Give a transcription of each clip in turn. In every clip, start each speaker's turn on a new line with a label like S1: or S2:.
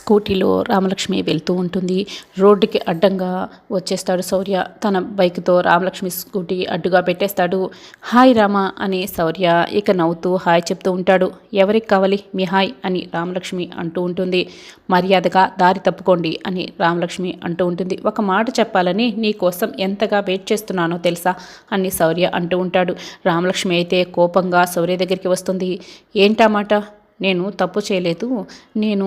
S1: స్కూటీలో రామలక్ష్మి వెళ్తూ ఉంటుంది. రోడ్డుకి అడ్డంగా వచ్చేస్తాడు శౌర్య. తన బైక్తో రామలక్ష్మి స్కూటీ అడ్డుగా పెట్టేస్తాడు. హాయ్ రామ అని శౌర్య ఇక నవ్వుతూ హాయ్ చెప్తూ ఉంటాడు. ఎవరికి కావాలి మీ హాయ్ అని రామలక్ష్మి అంటూ ఉంటుంది. మర్యాదగా దారి తప్పుకోండి అని రామలక్ష్మి అంటూ ఉంటుంది. ఒక మాట చెప్పాలని నీ కోసం ఎంతగా వెయిట్ చేస్తున్నానో తెలుసా అని శౌర్య అంటూ ఉంటాడు. రామలక్ష్మి అయితే కోపంగా శౌర్య దగ్గరికి వస్తుంది. ఏంటా మాట? నేను తప్పు చేయలేదు. నేను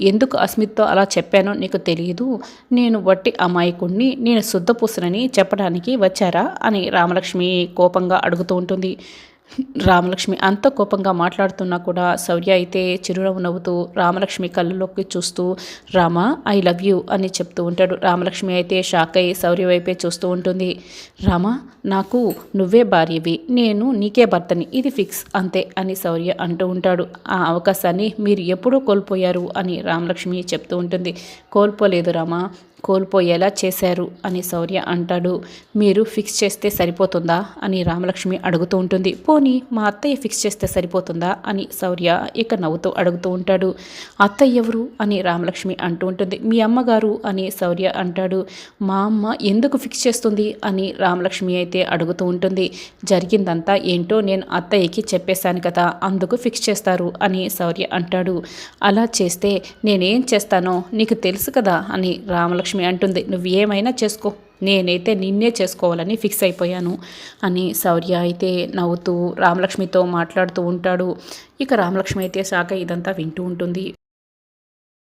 S1: ఎందుకు అస్మిత్తో అలా చెప్పానో నీకు తెలియదు. నేను వట్టి అమాయకుణ్ణి, నేను శుద్ధపూసనని చెప్పడానికి వచ్చారా అని రామలక్ష్మి కోపంగా అడుగుతూ ఉంటుంది. రామలక్ష్మి అంత కోపంగా మాట్లాడుతున్నా కూడా శౌర్య అయితే చిరునవ్వు నవ్వుతూ రామలక్ష్మి కళ్ళలోకి చూస్తూ రామ ఐ లవ్ యూ అని చెప్తూ ఉంటాడు. రామలక్ష్మి అయితే షాక్ అయి శౌర్య వైపే చూస్తూ ఉంటుంది. రామ నాకు నువ్వే భార్యవి, నేను నీకే భర్తని, ఇది ఫిక్స్ అంతే అని శౌర్య అంటూ ఉంటాడు. ఆ అవకాశాన్ని మీరు ఎప్పుడూ కోల్పోయారు అని రామలక్ష్మి చెప్తూ ఉంటుంది. కోల్పోలేదు రామ, కోల్పోయేలా చేశారు అని శౌర్య అంటాడు. మీరు ఫిక్స్ చేస్తే సరిపోతుందా అని రామలక్ష్మి అడుగుతూ ఉంటుంది. పోనీ మా అత్తయ్య ఫిక్స్ చేస్తే సరిపోతుందా అని శౌర్య ఇక నవ్వుతూ అడుగుతూ ఉంటాడు. అత్తయ్య ఎవరు అని రామలక్ష్మి అంటూ ఉంటుంది. మీ అమ్మగారు అని శౌర్య అంటాడు. మా అమ్మ ఎందుకు ఫిక్స్ చేస్తుంది అని రామలక్ష్మి అయితే అడుగుతూ ఉంటుంది. జరిగిందంతా ఏంటో నేను అత్తయ్యకి చెప్పేశాను కదా, అందుకు ఫిక్స్ చేస్తారు అని శౌర్య అంటాడు. అలా చేస్తే నేనేం చేస్తానో నీకు తెలుసు కదా అని రామలక్ష్మి అంటుంది. నువ్వు ఏమైనా చేసుకో, నేనైతే నిన్నే చేసుకోవాలని ఫిక్స్ అయిపోయాను అని శౌర్య అయితే నవ్వుతూ రామలక్ష్మితో మాట్లాడుతూ ఉంటాడు. ఇక రామలక్ష్మి అయితే శాఖ ఇదంతా వింటూ ఉంటుంది.